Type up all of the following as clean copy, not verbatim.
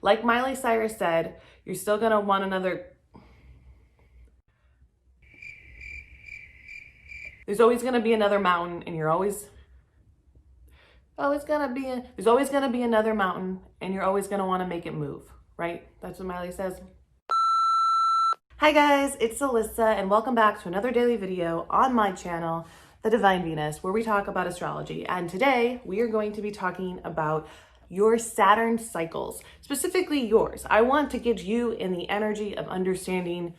Like Miley Cyrus said, you're still gonna want another. There's always gonna be another mountain, and you're always gonna be. There's always gonna be another mountain, and you're always gonna want to make it move, right? That's what Miley says. Hi guys, it's Alyssa, and welcome back to another daily video on my channel, The Divine Venus, where we talk about astrology. And today we are going to be talking about your Saturn cycles, specifically yours. I want to get you in the energy of understanding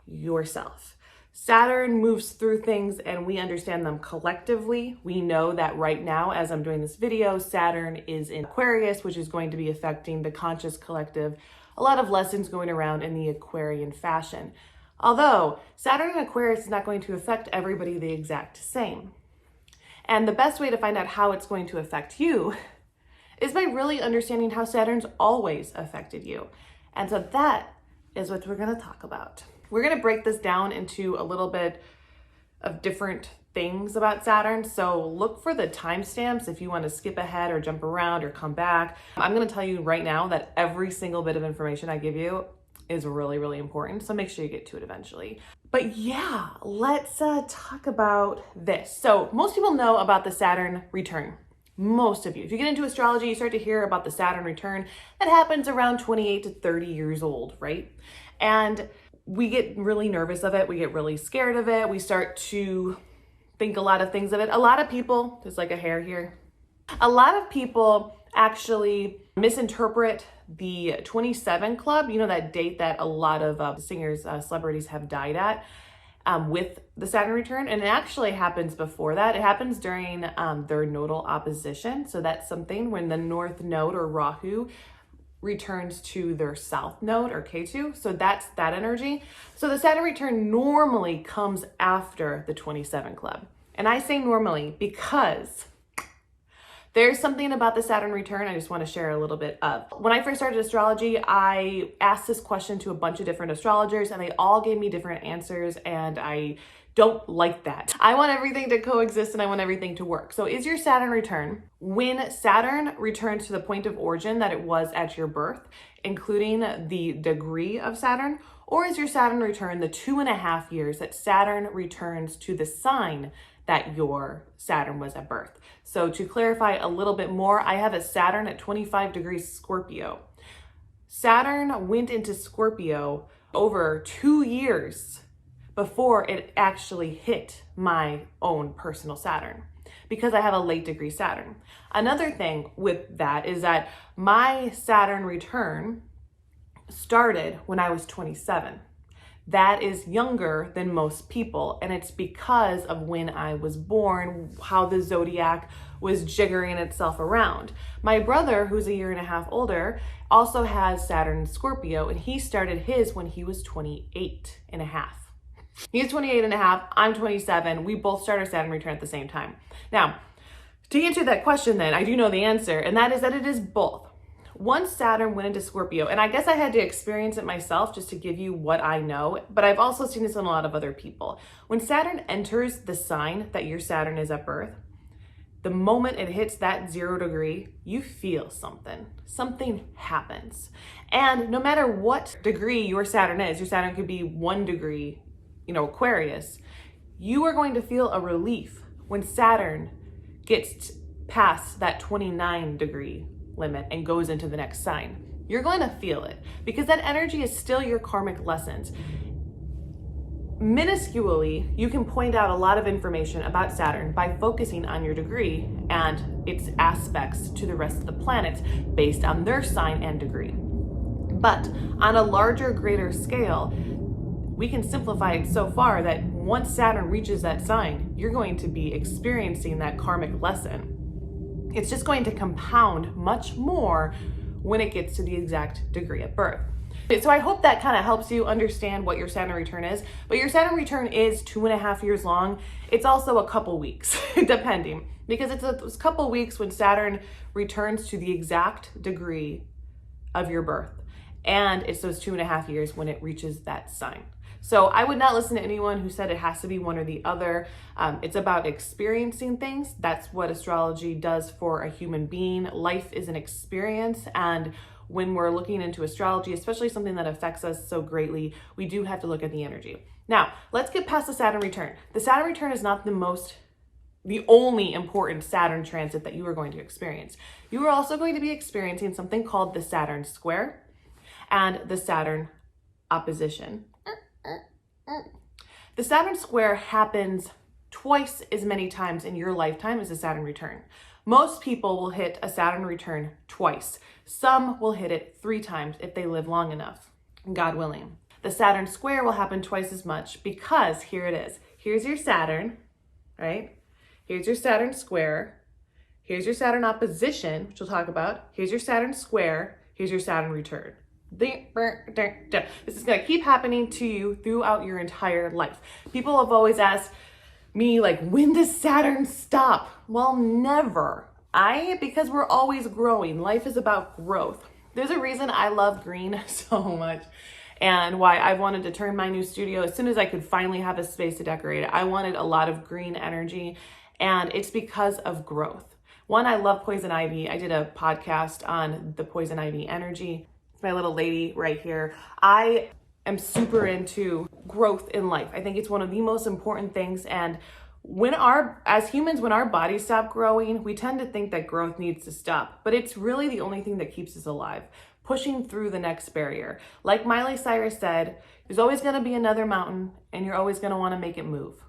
yourself. Saturn moves through things and we understand them collectively. We know that right now, as I'm doing this video, Saturn is in Aquarius, which is going to be affecting the conscious collective. A lot of lessons going around in the Aquarian fashion. Although Saturn in Aquarius is not going to affect everybody the exact same. And the best way to find out how it's going to affect you is by really understanding how Saturn's always affected you. And so that is what we're going to talk about. We're going to break this down into a little bit of different things about Saturn. So look for the timestamps if you want to skip ahead or jump around or come back. I'm going to tell you right now that every single bit of information I give you is really, really important. So make sure you get to it eventually. But yeah, let's talk about this. So most people know about the Saturn return. Most of you. If you get into astrology, you start to hear about the Saturn return. That happens around 28 to 30 years old, right? And we get really nervous of it. We get really scared of it. We start to think a lot of things of it. A lot of people, there's like a hair here. A lot of people actually misinterpret the 27 club, you know, that date that a lot of singers, celebrities have died at with the Saturn return. And it actually happens before that. It happens during their nodal opposition. So that's something when the North Node or Rahu returns to their South Node or K2. So that's that energy. So the Saturn return normally comes after the 27 club. And I say normally because there's something about the Saturn return I just want to share a little bit of. When I first started astrology, I asked this question to a bunch of different astrologers and they all gave me different answers, and I don't like that. I want everything to coexist and I want everything to work. So is your Saturn return when Saturn returns to the point of origin that it was at your birth, including the degree of Saturn, or is your Saturn return the 2.5 years that Saturn returns to the sign that your Saturn was at birth? So to clarify a little bit more, I have a Saturn at 25 degrees Scorpio. Saturn went into Scorpio over 2 years before it actually hit my own personal Saturn, because I have a late degree Saturn. Another thing with that is that my Saturn return started when I was 27. That is younger than most people, and it's because of when I was born, how the zodiac was jiggering itself around. My brother, who's a 1.5 years older, also has Saturn in Scorpio, and he started his when he was 28.5. He's 28.5, I'm 27. We both start our Saturn return at the same time. Now, to answer that question then, I do know the answer, and that is that it is both. Once Saturn went into Scorpio, and I guess I had to experience it myself just to give you what I know, but I've also seen this in a lot of other people. When Saturn enters the sign that your Saturn is at birth, the moment it hits that 0 degree, you feel something. Something happens. And no matter what degree your Saturn is, your Saturn could be 1 degree, Aquarius, you are going to feel a relief when Saturn gets past that 29 degree limit and goes into the next sign. You're going to feel it because that energy is still your karmic lessons. Minusculely, you can point out a lot of information about Saturn by focusing on your degree and its aspects to the rest of the planets based on their sign and degree. But on a larger, greater scale, we can simplify it so far that once Saturn reaches that sign, you're going to be experiencing that karmic lesson. It's just going to compound much more when it gets to the exact degree at birth. So I hope that kind of helps you understand what your Saturn return is. But your Saturn return is 2.5 years long. It's also a couple weeks, depending, because it's a couple weeks when Saturn returns to the exact degree of your birth. And it's those 2.5 years when it reaches that sign. So I would not listen to anyone who said it has to be one or the other. It's about experiencing things. That's what astrology does for a human being. Life is an experience, and when we're looking into astrology, especially something that affects us so greatly, we do have to look at the energy. Now, let's get past the Saturn return. The Saturn return is not the only important Saturn transit that you are going to experience. You are also going to be experiencing something called the Saturn Square and the Saturn Opposition. The Saturn Square happens twice as many times in your lifetime as the Saturn return. Most people will hit a Saturn return twice. Some will hit it 3 times if they live long enough, God willing. The Saturn Square will happen twice as much because here it is. Here's your Saturn, right? Here's your Saturn Square. Here's your Saturn Opposition, which we'll talk about. Here's your Saturn Square. Here's your Saturn Return. This is going to keep happening to you throughout your entire life. People have always asked me, like, when does Saturn stop? Well, never. Because we're always growing. Life is about growth. There's a reason I love green so much, and why I wanted to turn my new studio as soon as I could finally have a space to decorate it. I wanted a lot of green energy, and it's because of growth. One, I love poison ivy. I did a podcast on the poison ivy energy. My little lady right here. I am super into growth in life. I think it's one of the most important things. And as humans, when our bodies stop growing, we tend to think that growth needs to stop, but it's really the only thing that keeps us alive, pushing through the next barrier. Like Miley Cyrus said, there's always going to be another mountain and you're always going to want to make it move.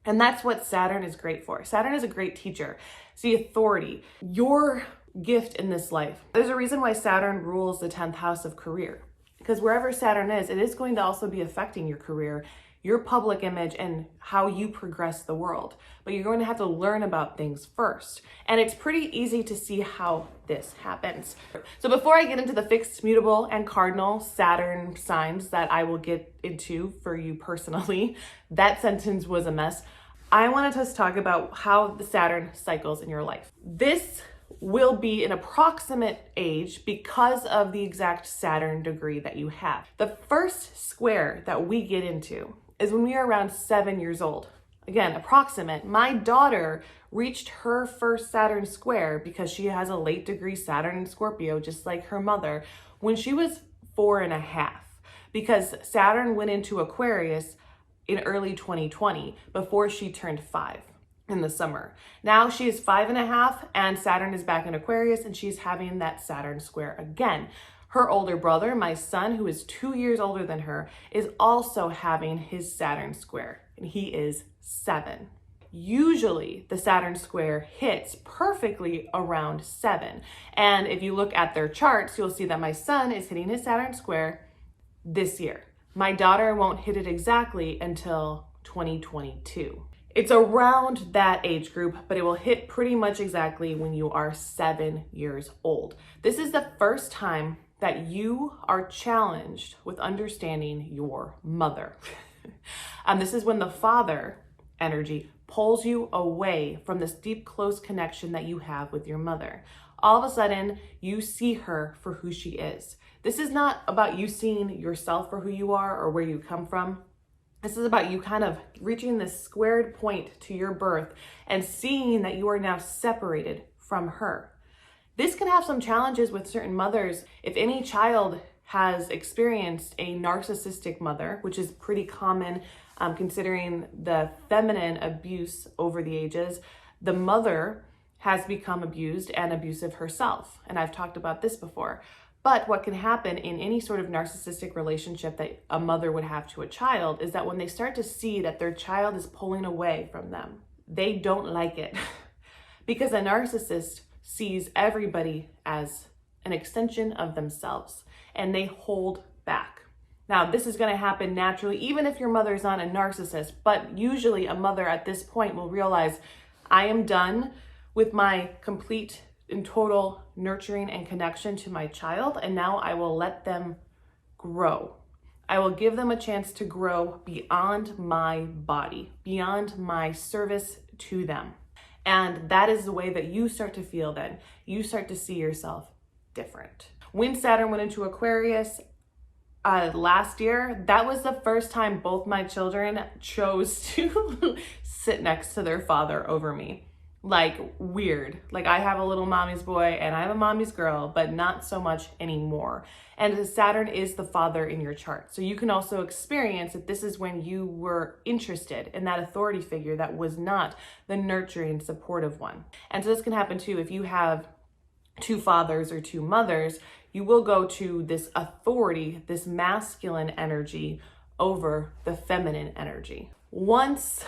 And that's what Saturn is great for. Saturn is a great teacher. It's the authority, your gift in this life. There's a reason why Saturn rules the 10th house of career, because wherever Saturn is, it is going to also be affecting your career, your public image, and how you progress the world. But you're going to have to learn about things first. And it's pretty easy to see how this happens. So before I get into the fixed, mutable, and cardinal Saturn signs that I will get into for you personally, that sentence was a mess. I wanted to talk about how the Saturn cycles in your life. This will be an approximate age because of the exact Saturn degree that you have. The first square that we get into is when we are around 7 years old. Again, approximate. My daughter reached her first Saturn square because she has a late degree Saturn in Scorpio, just like her mother, when she was 4.5, because Saturn went into Aquarius in early 2020 before she turned 5 in the summer. Now she is 5.5 and Saturn is back in Aquarius and she's having that Saturn square again. Her older brother, my son, who is 2 years older than her, is also having his Saturn square, and he is 7. Usually the Saturn square hits perfectly around 7. And if you look at their charts, you'll see that my son is hitting his Saturn square this year. My daughter won't hit it exactly until 2022. It's around that age group, but it will hit pretty much exactly when you are 7 years old. This is the first time that you are challenged with understanding your mother. This is when the father energy pulls you away from this deep, close connection that you have with your mother. All of a sudden, you see her for who she is. This is not about you seeing yourself for who you are or where you come from. This is about you kind of reaching this squared point to your birth and seeing that you are now separated from her. This can have some challenges with certain mothers. If any child has experienced a narcissistic mother, which is pretty common considering the feminine abuse over the ages, the mother has become abused and abusive herself. And I've talked about this before. But what can happen in any sort of narcissistic relationship that a mother would have to a child is that when they start to see that their child is pulling away from them, they don't like it. Because a narcissist sees everybody as an extension of themselves and they hold back. Now, this is going to happen naturally, even if your mother is not a narcissist, but usually a mother at this point will realize, I am done with my complete and total nurturing and connection to my child, and now I will let them grow. I will give them a chance to grow beyond my body, beyond my service to them. And that is the way that you start to feel then. You start to see yourself different. When Saturn went into Aquarius last year, that was the first time both my children chose to sit next to their father over me. like weird. Like I have a little mommy's boy and I'm a mommy's girl, but not so much anymore. And Saturn is the father in your chart. So you can also experience that this is when you were interested in that authority figure that was not the nurturing, supportive one. And so this can happen too if you have two fathers or two mothers. You will go to this authority, this masculine energy over the feminine energy. Once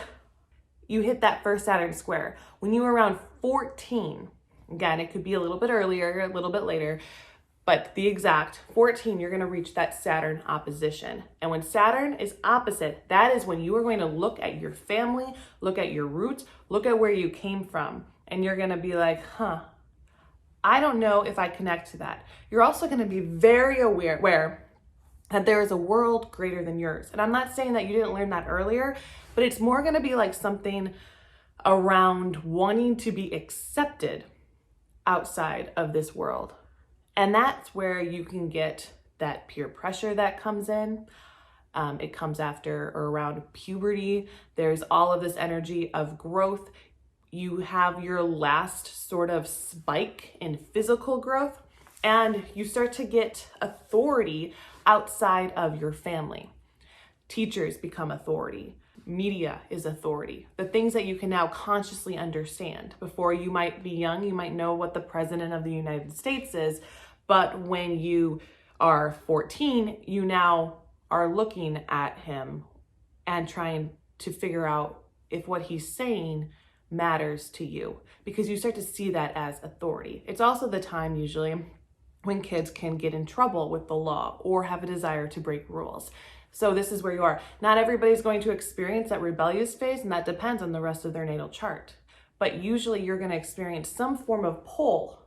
you hit that first Saturn square, when you were around 14, again, it could be a little bit earlier, a little bit later, but the exact 14, you're going to reach that Saturn opposition. And when Saturn is opposite, that is when you are going to look at your family, look at your roots, look at where you came from. And you're going to be like, I don't know if I connect to that. You're also going to be very aware that there is a world greater than yours. And I'm not saying that you didn't learn that earlier, but it's more going to be like something around wanting to be accepted outside of this world. And that's where you can get that peer pressure that comes in. It comes after or around puberty. There's all of this energy of growth. You have your last sort of spike in physical growth, and you start to get authority outside of your family. Teachers become authority. Media is authority. The things that you can now consciously understand. Before, you might be young, you might know what the president of the United States is, but when you are 14, you now are looking at him and trying to figure out if what he's saying matters to you, because you start to see that as authority. It's also the time usually when kids can get in trouble with the law or have a desire to break rules. So this is where you are. Not everybody's going to experience that rebellious phase, and that depends on the rest of their natal chart. But usually you're going to experience some form of pull.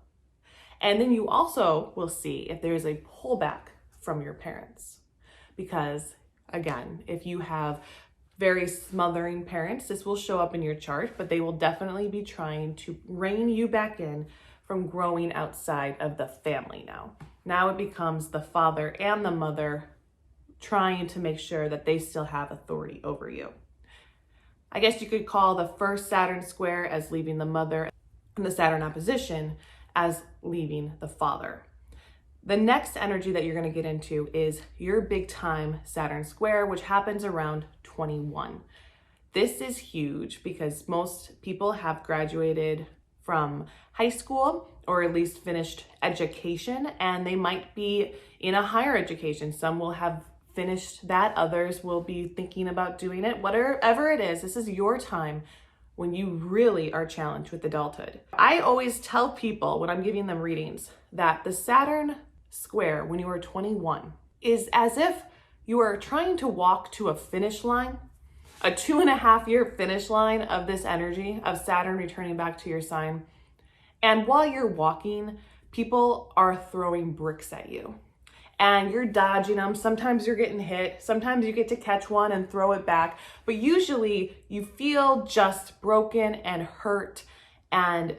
And then you also will see if there's a pullback from your parents. Because again, if you have very smothering parents, this will show up in your chart, but they will definitely be trying to rein you back in from growing outside of the family now. Now it becomes the father and the mother trying to make sure that they still have authority over you. I guess you could call the first Saturn square as leaving the mother and the Saturn opposition as leaving the father. The next energy that you're going to get into is your big time Saturn square, which happens around 21. This is huge because most people have graduated from high school or at least finished education, and they might be in a higher education. Some will have finished that, others will be thinking about doing it. Whatever it is, this is your time when you really are challenged with adulthood. I always tell people when I'm giving them readings that the Saturn square when you are 21 is as if you are trying to walk to a finish line, a 2.5-year finish line of this energy of Saturn returning back to your sign. And while you're walking, people are throwing bricks at you and you're dodging them. Sometimes you're getting hit. Sometimes you get to catch one and throw it back. But usually you feel just broken and hurt and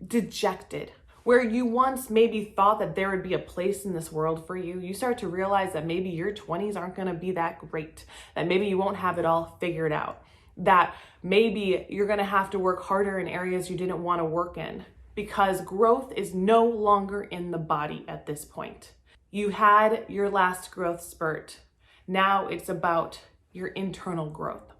dejected. Where you once maybe thought that there would be a place in this world for you, you start to realize that maybe your 20s aren't going to be that great, that maybe you won't have it all figured out, that maybe you're going to have to work harder in areas you didn't want to work in, because growth is no longer in the body at this point. You had your last growth spurt. Now it's about your internal growth.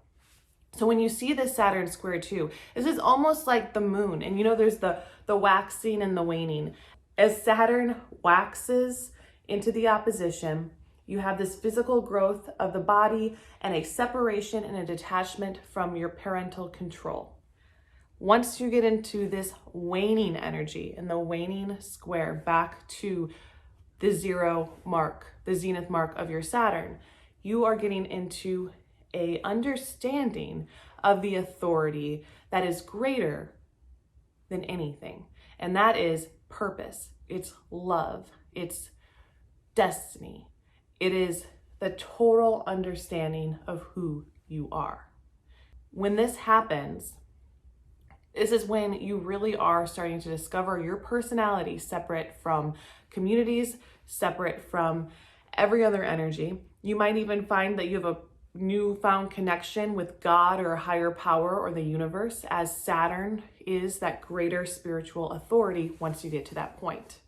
So when you see this Saturn square too, this is almost like the moon. And you know, there's the waxing and the waning. As Saturn waxes into the opposition, you have this physical growth of the body and a separation and a detachment from your parental control. Once you get into this waning energy and the waning square back to the zero mark, the zenith mark of your Saturn, you are getting into a understanding of the authority that is greater than anything. And that is purpose. It's love. It's destiny. It is the total understanding of who you are. When this happens, this is when you really are starting to discover your personality separate from communities, separate from every other energy. You might even find that you have a newfound connection with God or a higher power or the universe, as Saturn is that greater spiritual authority once you get to that point.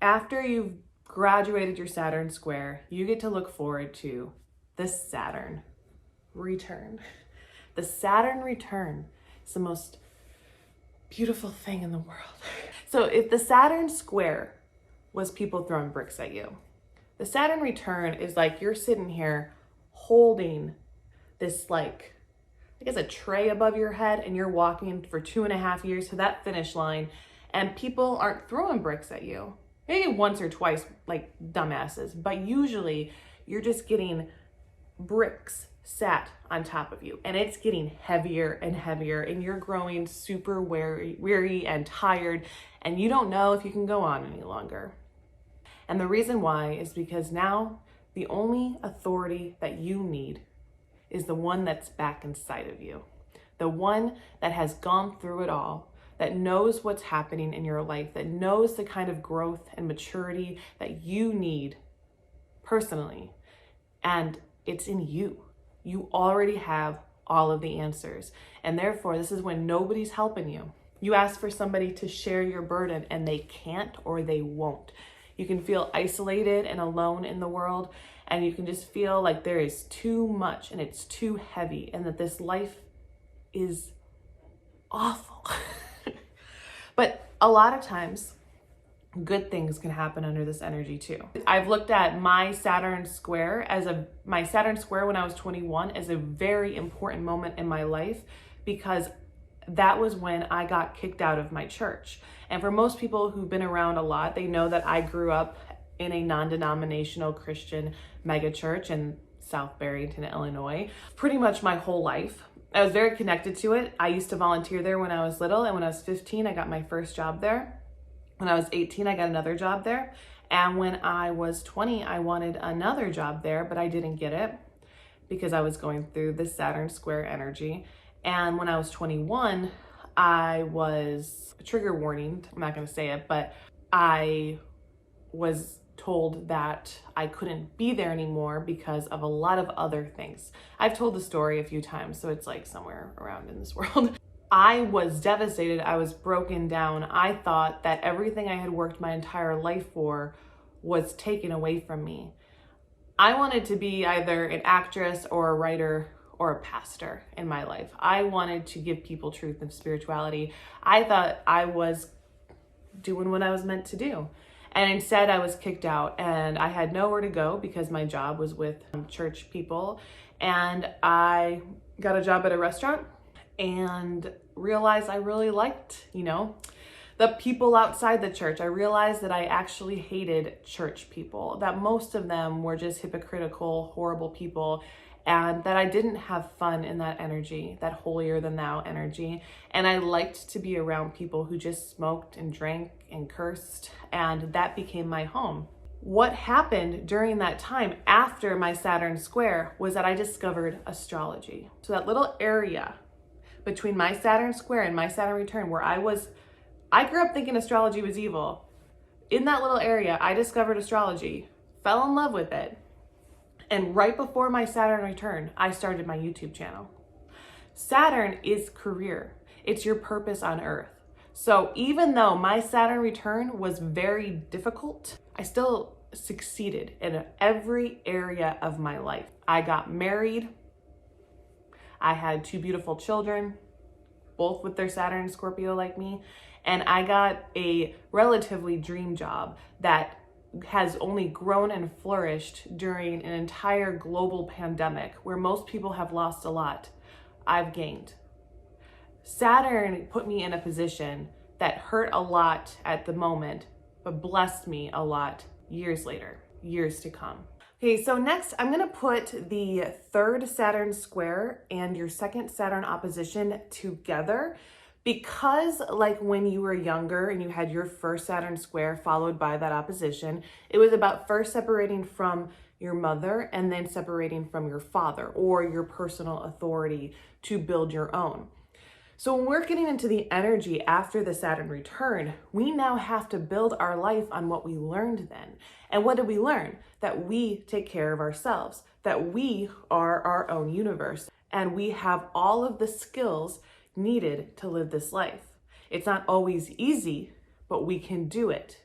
After you've graduated your Saturn square, you get to look forward to the Saturn return. The Saturn return is the most beautiful thing in the world. So if the Saturn square was people throwing bricks at you, the Saturn return is like you're sitting here holding this, like, I guess a tray above your head, and you're walking for 2.5 years to that finish line, and people aren't throwing bricks at you. Maybe once or twice, like dumbasses, but usually you're just getting bricks sat on top of you, and it's getting heavier and heavier, and you're growing super weary and tired, and you don't know if you can go on any longer. And the reason why is because now the only authority that you need is the one that's back inside of you, the one that has gone through it all, that knows what's happening in your life, that knows the kind of growth and maturity that you need personally. And it's in you. You already have all of the answers. And therefore, this is when nobody's helping you. You ask for somebody to share your burden, and they can't or they won't. You can feel isolated and alone in the world, and you can just feel like there is too much and it's too heavy, and that this life is awful. But a lot of times, good things can happen under this energy too. I've looked at my Saturn square when I was 21 as a very important moment in my life, because that was when I got kicked out of my church. And for most people who've been around a lot, they know that I grew up in a non-denominational Christian megachurch in South Barrington, Illinois, pretty much my whole life. I was very connected to it. I used to volunteer there when I was little, and when I was 15, I got my first job there. When I was 18, I got another job there. And when I was 20, I wanted another job there, but I didn't get it because I was going through the Saturn square energy. And when I was 21, I was, trigger warning, I'm not gonna say it, but I was told that I couldn't be there anymore because of a lot of other things. I've told the story a few times, so it's like somewhere around in this world. I was devastated. I was broken down. I thought that everything I had worked my entire life for was taken away from me. I wanted to be either an actress or a writer or a pastor in my life. I wanted to give people truth and spirituality. I thought I was doing what I was meant to do. And instead I was kicked out, and I had nowhere to go because my job was with church people. And I got a job at a restaurant and realized I really liked, the people outside the church. I realized that I actually hated church people, that most of them were just hypocritical, horrible people, and that I didn't have fun in that energy, that holier than thou energy. And I liked to be around people who just smoked and drank and cursed, and that became my home. What happened during that time after my Saturn square was that I discovered astrology. So that little area between my Saturn square and my Saturn return where I grew up thinking astrology was evil. In that little area, I discovered astrology, fell in love with it. And right before my Saturn return, I started my YouTube channel. Saturn is career. It's your purpose on Earth. So even though my Saturn return was very difficult, I still succeeded in every area of my life. I got married. I had 2 beautiful children, both with their Saturn and Scorpio like me. And I got a relatively dream job that has only grown and flourished during an entire global pandemic where most people have lost a lot. I've gained. Saturn put me in a position that hurt a lot at the moment, but blessed me a lot years later, years to come. Okay, so next I'm gonna put the 3rd Saturn square and your 2nd Saturn opposition together, because like when you were younger and you had your first Saturn square followed by that opposition, it was about first separating from your mother and then separating from your father or your personal authority to build your own. So when we're getting into the energy after the Saturn return, we now have to build our life on what we learned then. And what did we learn? That we take care of ourselves, that we are our own universe, and we have all of the skills needed to live this life. It's not always easy, but we can do it.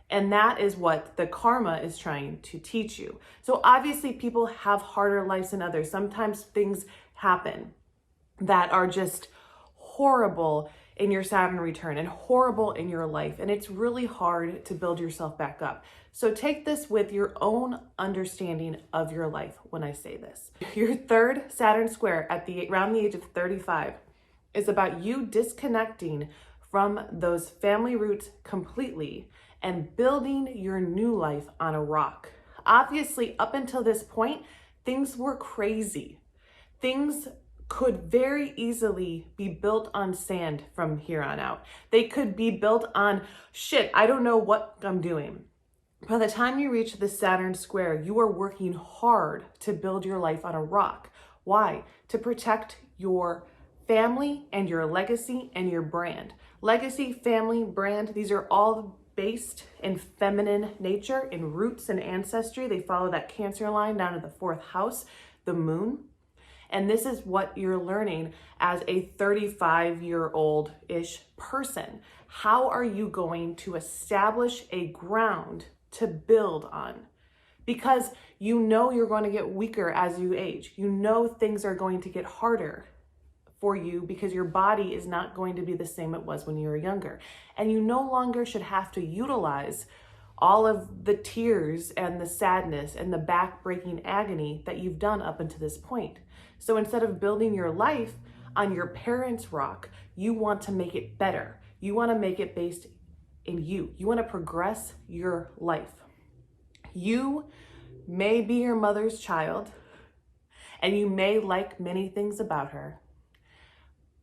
And that is what the karma is trying to teach you. So obviously people have harder lives than others. Sometimes things happen that are just horrible in your Saturn return and horrible in your life. And it's really hard to build yourself back up. So take this with your own understanding of your life when I say this. Your third Saturn square at around the age of 35 is about you disconnecting from those family roots completely and building your new life on a rock. Obviously, up until this point, things were crazy. Things could very easily be built on sand from here on out. They could be built on shit, I don't know what I'm doing. By the time you reach the Saturn square, you are working hard to build your life on a rock. Why? To protect your family and your legacy and your brand. Legacy, family, brand, these are all based in feminine nature, in roots and ancestry. They follow that Cancer line down to the 4th house, the moon. And this is what you're learning as a 35-year-old-ish person. How are you going to establish a ground to build on? Because you know you're going to get weaker as you age. You know things are going to get harder for you because your body is not going to be the same it was when you were younger. And you no longer should have to utilize all of the tears and the sadness and the back-breaking agony that you've done up until this point. So instead of building your life on your parents' rock, you want to make it better. You want to make it based in you. You want to progress your life. You may be your mother's child, and you may like many things about her,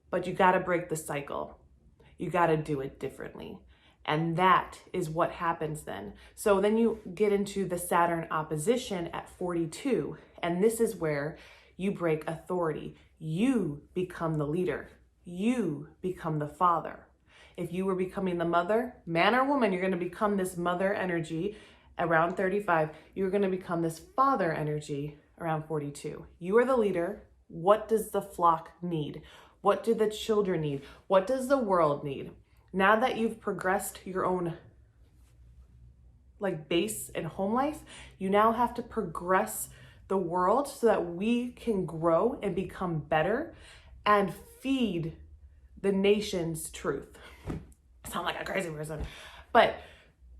but you got to break the cycle. You got to do it differently. And that is what happens then. So then you get into the Saturn opposition at 42. And this is where you break authority. You become the leader. You become the father. If you were becoming the mother, man or woman, you're going to become this mother energy around 35. You're going to become this father energy around 42. You are the leader. What does the flock need? What do the children need? What does the world need? Now that you've progressed your own base and home life, you now have to progress the world so that we can grow and become better and feed the nation's truth. I sound like a crazy person, but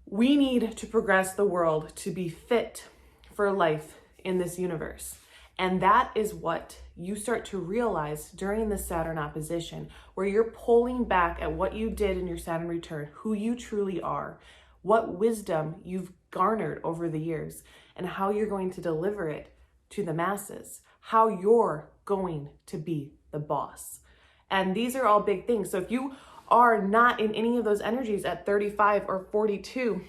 we need to progress the world to be fit for life in this universe. And that is what you start to realize during the Saturn opposition, where you're pulling back at what you did in your Saturn return, who you truly are, what wisdom you've garnered over the years, and how you're going to deliver it to the masses, how you're going to be the boss. And these are all big things. So if you are not in any of those energies at 35 or 42,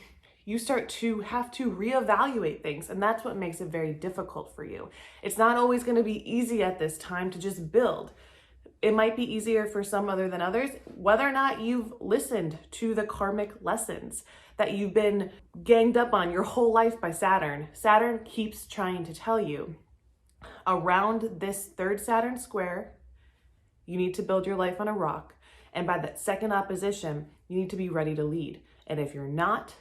you start to have to reevaluate things. And that's what makes it very difficult for you. It's not always going to be easy at this time to just build. It might be easier for some other than others, whether or not you've listened to the karmic lessons that you've been ganged up on your whole life by Saturn. Saturn keeps trying to tell you, around this third Saturn square, you need to build your life on a rock. And by that second opposition, you need to be ready to lead. And if you're not,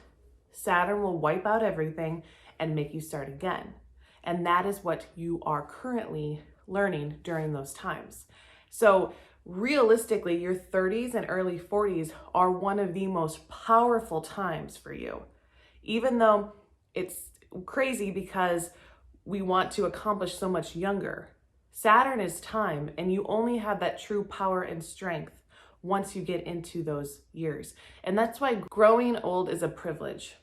Saturn will wipe out everything and make you start again. And that is what you are currently learning during those times. So realistically, your 30s and early 40s are one of the most powerful times for you. Even though it's crazy because we want to accomplish so much younger. Saturn is time, and you only have that true power and strength once you get into those years. And that's why growing old is a privilege.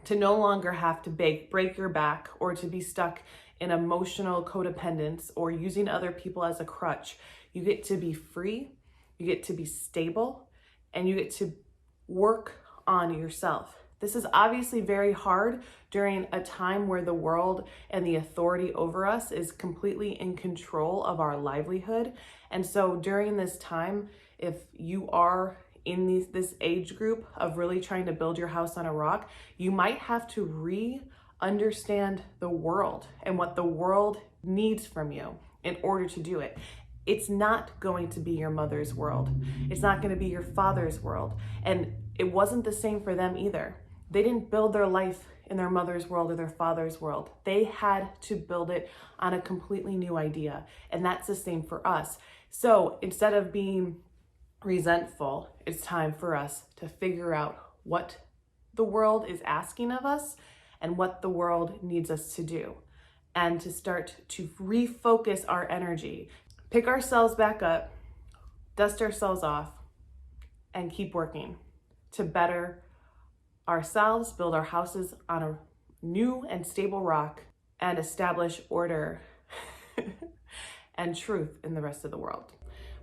To no longer have to break your back or to be stuck in emotional codependence or using other people as a crutch. You get to be free, you get to be stable, and you get to work on yourself. This is obviously very hard during a time where the world and the authority over us is completely in control of our livelihood. And so during this time, if you are in this age group of really trying to build your house on a rock, you might have to understand the world and what the world needs from you in order to do it. It's not going to be your mother's world. It's not going to be your father's world. And it wasn't the same for them either. They didn't build their life in their mother's world or their father's world. They had to build it on a completely new idea. And that's the same for us. So instead of being resentful, it's time for us to figure out what the world is asking of us and what the world needs us to do, and to start to refocus our energy, pick ourselves back up, dust ourselves off, and keep working to better ourselves, build our houses on a new and stable rock, and establish order and truth in the rest of the world.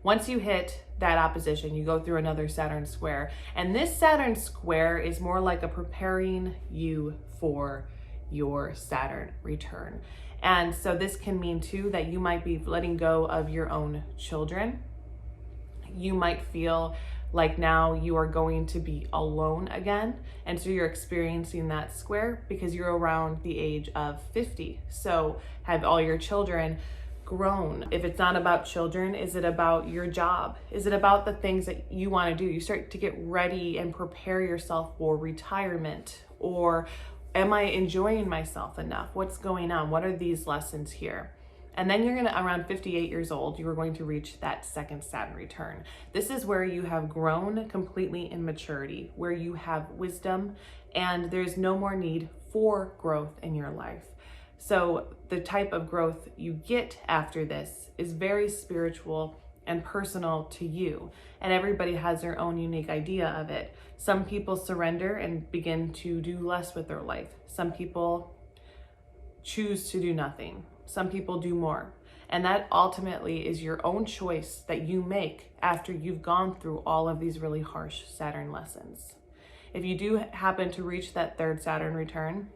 Once you hit that opposition, you go through another Saturn square. And this Saturn square is more like a preparing you for your Saturn return. And so this can mean too that you might be letting go of your own children. You might feel like now you are going to be alone again. And so you're experiencing that square because you're around the age of 50. So have all your children grown? If it's not about children, is it about your job? Is it about the things that you want to do? You start to get ready and prepare yourself for retirement. Or am I enjoying myself enough? What's going on? What are these lessons here? And then you're gonna, around 58 years old, you're going to reach that second Saturn return. This is where you have grown completely in maturity, where you have wisdom and there's no more need for growth in your life. So the type of growth you get after this is very spiritual and personal to you. And everybody has their own unique idea of it. Some people surrender and begin to do less with their life. Some people choose to do nothing. Some people do more. And that ultimately is your own choice that you make after you've gone through all of these really harsh Saturn lessons. If you do happen to reach that third Saturn return,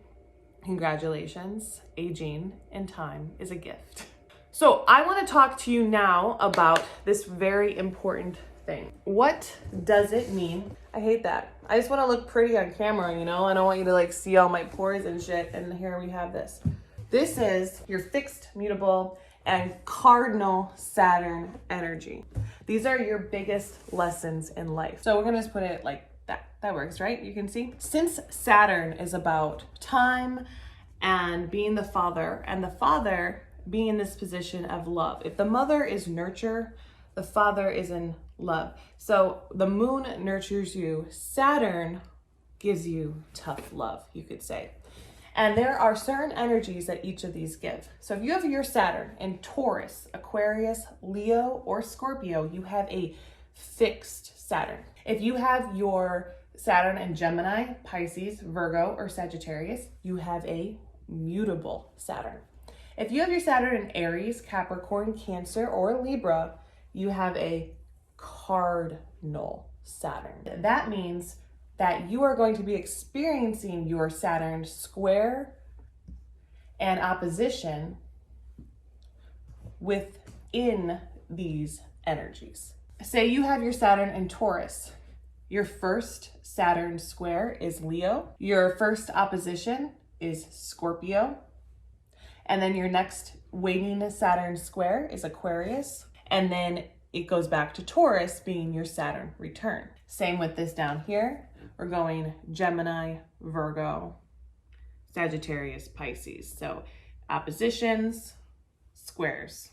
congratulations. Aging in time is a gift. So I want to talk to you now about this very important thing. What does it mean? I hate that. I just want to look pretty on camera, you know? I don't want you to like see all my pores and shit. And here we have this. This is your fixed, mutable, and cardinal Saturn energy. These are your biggest lessons in life. So we're going to just put it like that. That works, right? You can see. Since Saturn is about time and being the father, and the father being in this position of love. If the mother is nurture, the father is in love. So the moon nurtures you. Saturn gives you tough love, you could say. And there are certain energies that each of these give. So if you have your Saturn in Taurus, Aquarius, Leo, or Scorpio, you have a fixed Saturn. If you have your Saturn in Gemini, Pisces, Virgo, or Sagittarius, you have a mutable Saturn. If you have your Saturn in Aries, Capricorn, Cancer, or Libra, you have a cardinal Saturn. That means that you are going to be experiencing your Saturn square and opposition within these energies. Say you have your Saturn in Taurus. Your first Saturn square is Leo. Your first opposition is Scorpio. And then your next waning Saturn square is Aquarius. And then it goes back to Taurus being your Saturn return. Same with this down here. We're going Gemini, Virgo, Sagittarius, Pisces. So oppositions, squares.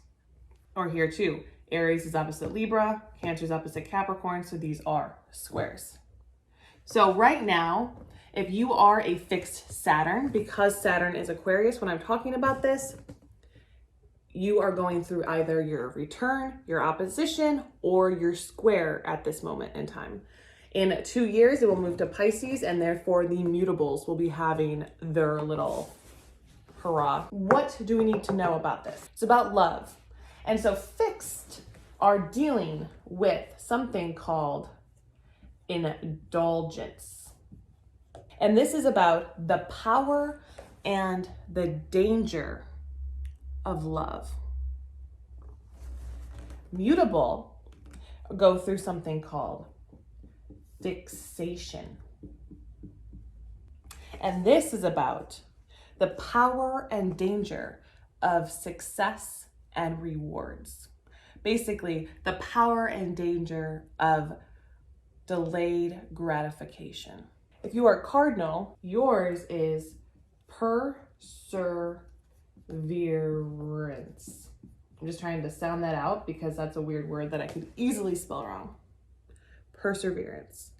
Or here too, Aries is opposite Libra, Cancer is opposite Capricorn. So these are squares. So right now, if you are a fixed Saturn, because Saturn is Aquarius, when I'm talking about this, you are going through either your return, your opposition, or your square at this moment in time. In 2 years, it will move to Pisces, and therefore the mutables will be having their little hurrah. What do we need to know about this? It's about love. And so fixed are dealing with something called indulgence. And this is about the power and the danger of love. Mutable go through something called fixation. And this is about the power and danger of success and rewards. Basically, the power and danger of delayed gratification. If you are Cardinal, yours is perseverance. I'm just trying to sound that out because that's a weird word that I could easily spell wrong. Perseverance.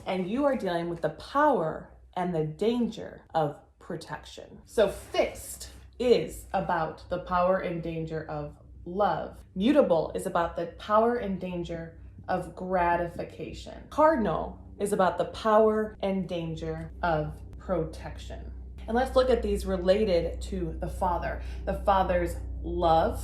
And you are dealing with the power and the danger of protection. So fixed is about the power and danger of love. Mutable is about the power and danger of gratification. Cardinal is about the power and danger of protection. And let's look at these related to the Father. The Father's love,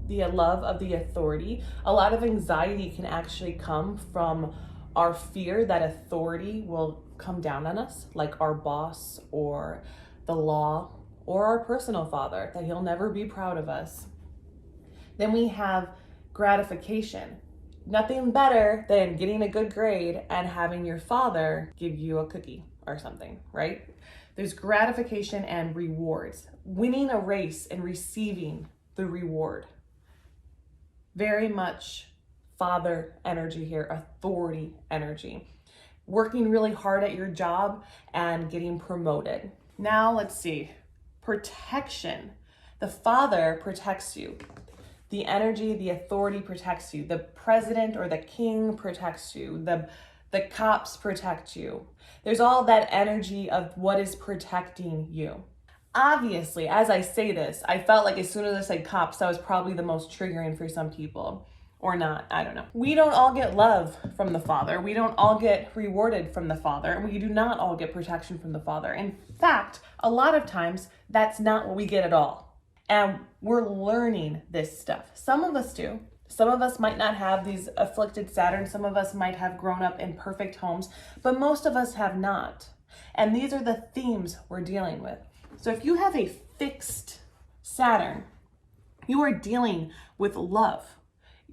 the love of the authority. A lot of anxiety can actually come from our fear that authority will come down on us, like our boss or the law or our personal father, that he'll never be proud of us. Then we have gratification. Nothing better than getting a good grade and having your father give you a cookie or something, right? There's gratification and rewards. Winning a race and receiving the reward. Very much father energy here, authority energy. Working really hard at your job and getting promoted. Now let's see. Protection. The father protects you. The energy, the authority protects you. The president or the king protects you. The cops protect you. There's all that energy of what is protecting you. Obviously, as I say this, I felt like as soon as I said cops, that was probably the most triggering for some people. Or not, I don't know. We don't all get love from the Father. We don't all get rewarded from the Father. And we do not all get protection from the Father. In fact, a lot of times, that's not what we get at all. And we're learning this stuff. Some of us do. Some of us might not have these afflicted Saturn. Some of us might have grown up in perfect homes. But most of us have not. And these are the themes we're dealing with. So if you have a fixed Saturn, you are dealing with love.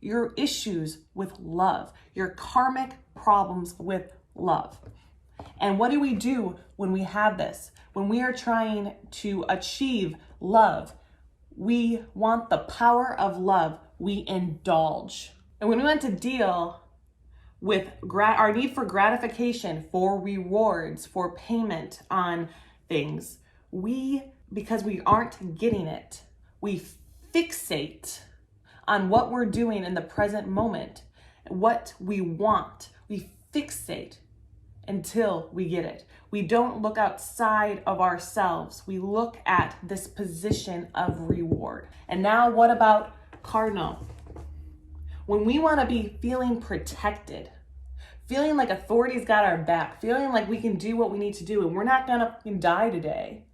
Your issues with love, your karmic problems with love. And what do we do when we have this? When we are trying to achieve love, we want the power of love, we indulge. And when we want to deal with our need for gratification, for rewards, for payment on things, because we aren't getting it, we fixate on what we're doing in the present moment, what we want. We fixate until we get it. We don't look outside of ourselves. We look at this position of reward. And now what about Cardinal? When we want to be feeling protected, feeling like authority's got our back, feeling like we can do what we need to do and we're not gonna die today,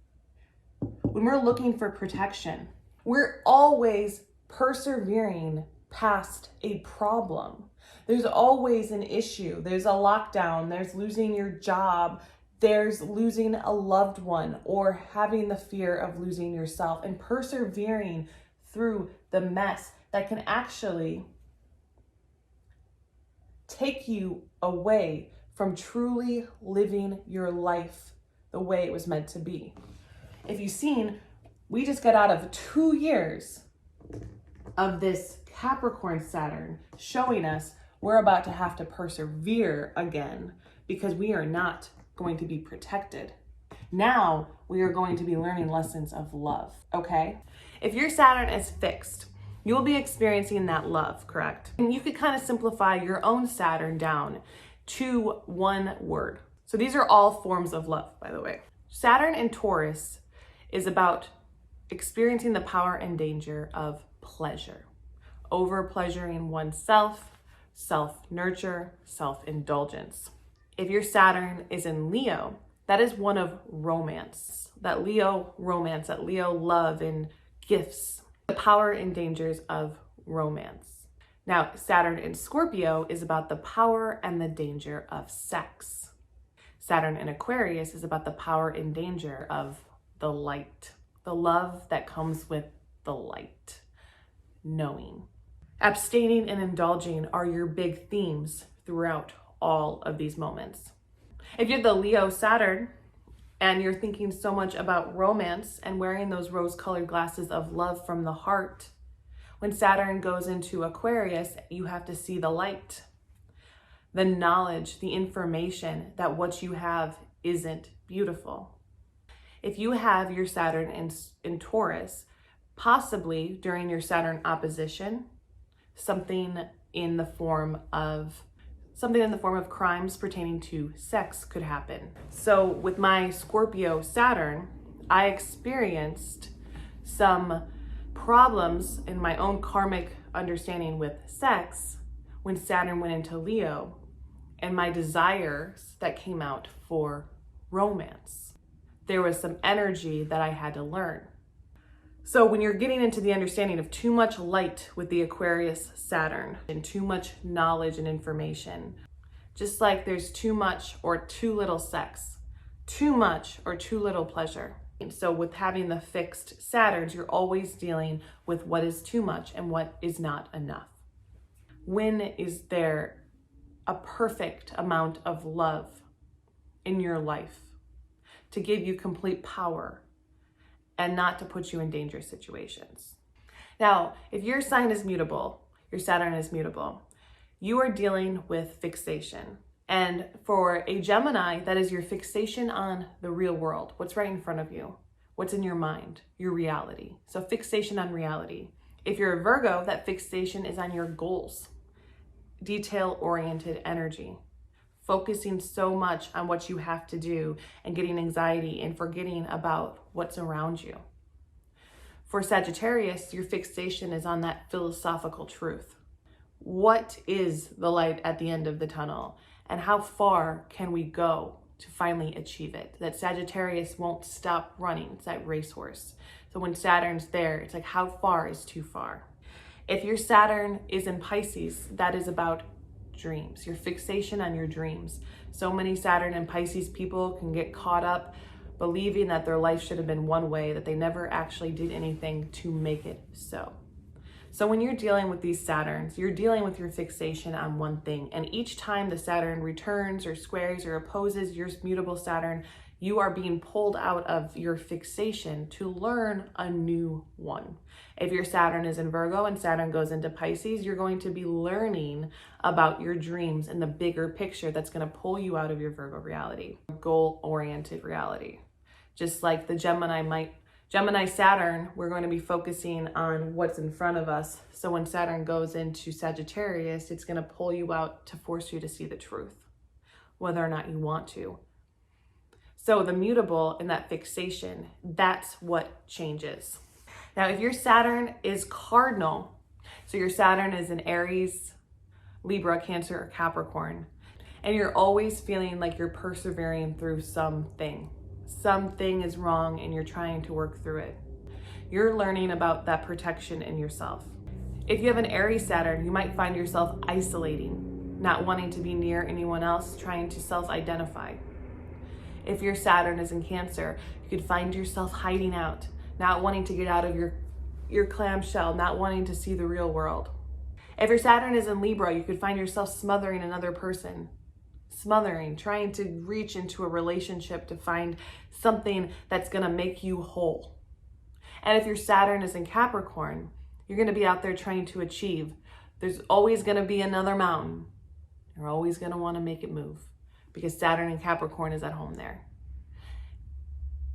when we're looking for protection, we're always persevering past a problem. There's always an issue. There's a lockdown. There's losing your job. There's losing a loved one or having the fear of losing yourself, and persevering through the mess that can actually take you away from truly living your life the way it was meant to be. If you've seen, we just got out of 2 years of this Capricorn Saturn showing us we're about to have to persevere again because we are not going to be protected. Now we are going to be learning lessons of love, okay? If your Saturn is fixed, you will be experiencing that love, correct? And you could kind of simplify your own Saturn down to one word. So these are all forms of love, by the way. Saturn in Taurus is about experiencing the power and danger of pleasure, over pleasuring oneself, self-nurture, self-indulgence. If your Saturn is in Leo, that is one of romance, that Leo romance, that Leo love and gifts, the power and dangers of romance. Now, Saturn in Scorpio is about the power and the danger of sex. Saturn in Aquarius is about the power and danger of the light, the love that comes with the light, knowing. Abstaining and indulging are your big themes throughout all of these moments. If you have the Leo Saturn and you're thinking so much about romance and wearing those rose-colored glasses of love from the heart, when Saturn goes into Aquarius, you have to see the light, the knowledge, the information that what you have isn't beautiful. If you have your Saturn in Taurus, possibly during your Saturn opposition, something in the form of crimes pertaining to sex could happen. So with my Scorpio Saturn, I experienced some problems in my own karmic understanding with sex when Saturn went into Leo, and my desires that came out for romance. There was some energy that I had to learn. So when you're getting into the understanding of too much light with the Aquarius Saturn and too much knowledge and information, just like there's too much or too little sex, too much or too little pleasure. And so with having the fixed Saturns, you're always dealing with what is too much and what is not enough. When is there a perfect amount of love in your life to give you complete power and not to put you in dangerous situations? Now, if your sign is mutable, your Saturn is mutable, you are dealing with fixation. And for a Gemini, that is your fixation on the real world, what's right in front of you, what's in your mind, your reality. So fixation on reality. If you're a Virgo, that fixation is on your goals, detail-oriented energy, focusing so much on what you have to do and getting anxiety and forgetting about what's around you. For Sagittarius, your fixation is on that philosophical truth. What is the light at the end of the tunnel? And how far can we go to finally achieve it? That Sagittarius won't stop running. It's that racehorse. So when Saturn's there, it's like, how far is too far? If your Saturn is in Pisces, that is about dreams, your fixation on your dreams. So many Saturn and Pisces people can get caught up believing that their life should have been one way, that they never actually did anything to make it so. So when you're dealing with these Saturns, you're dealing with your fixation on one thing. And each time the Saturn returns or squares or opposes your mutable Saturn, you are being pulled out of your fixation to learn a new one. If your Saturn is in Virgo and Saturn goes into Pisces, you're going to be learning about your dreams and the bigger picture that's going to pull you out of your Virgo reality, goal-oriented reality. Just like the Gemini Saturn, we're going to be focusing on what's in front of us. So when Saturn goes into Sagittarius, it's going to pull you out to force you to see the truth, whether or not you want to. So the mutable and that fixation, that's what changes. Now, if your Saturn is cardinal, so your Saturn is in Aries, Libra, Cancer, or Capricorn, and you're always feeling like you're persevering through something is wrong and you're trying to work through it, you're learning about that protection in yourself. If you have an Aries Saturn, you might find yourself isolating, not wanting to be near anyone else, trying to self-identify. If your Saturn is in Cancer, you could find yourself hiding out, not wanting to get out of your clamshell, not wanting to see the real world. If your Saturn is in Libra, you could find yourself smothering another person, trying to reach into a relationship to find something that's going to make you whole. And if your Saturn is in Capricorn, you're going to be out there trying to achieve. There's always going to be another mountain. You're always going to want to make it move because Saturn in Capricorn is at home there.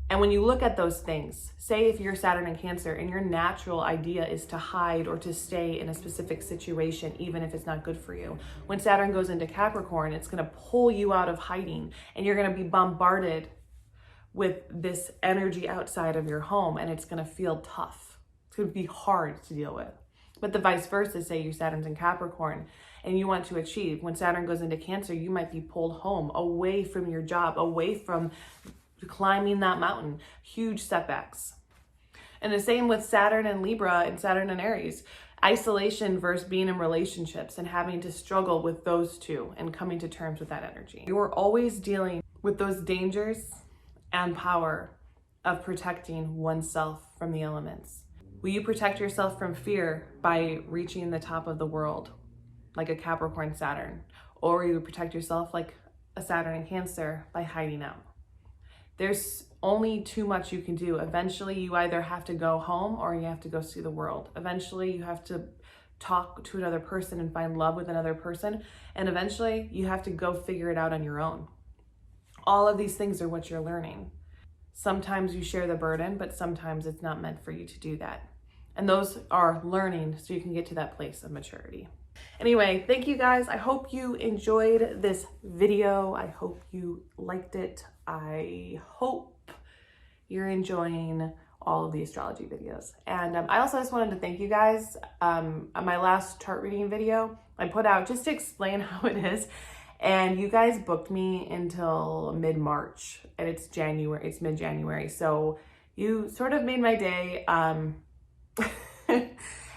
And when you look at those things, say if you're Saturn in Cancer and your natural idea is to hide or to stay in a specific situation, even if it's not good for you. When Saturn goes into Capricorn, it's going to pull you out of hiding and you're going to be bombarded with this energy outside of your home and it's going to feel tough. It's going to be hard to deal with. But the vice versa, say your Saturn's in Capricorn and you want to achieve. When Saturn goes into Cancer, you might be pulled home, away from your job, away from climbing that mountain, huge setbacks. And the same with Saturn and Libra and Saturn and Aries, isolation versus being in relationships and having to struggle with those two and coming to terms with that energy. You're always dealing with those dangers and power of protecting oneself from the elements? Will you protect yourself from fear by reaching the top of the world, like a Capricorn Saturn? Or will you protect yourself like a Saturn in Cancer by hiding out? There's only too much you can do. Eventually, you either have to go home or you have to go see the world. Eventually, you have to talk to another person and find love with another person. And eventually, you have to go figure it out on your own. All of these things are what you're learning. Sometimes you share the burden, but sometimes it's not meant for you to do that. And those are learning so you can get to that place of maturity. Anyway, thank you guys. I hope you enjoyed this video. I hope you liked it. I hope you're enjoying all of the astrology videos. And I also just wanted to thank you guys. On my last chart reading video, I put out just to explain how it is. And you guys booked me until mid-March, and it's January, it's mid-January. So you sort of made my day.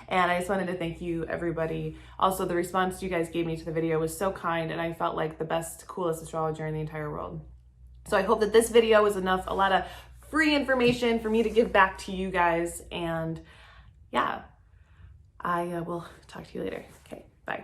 And I just wanted to thank you, everybody. Also, the response you guys gave me to the video was so kind, and I felt like the best, coolest astrologer in the entire world. So I hope that this video was enough, a lot of free information for me to give back to you guys. And yeah, I will talk to you later. Okay, bye.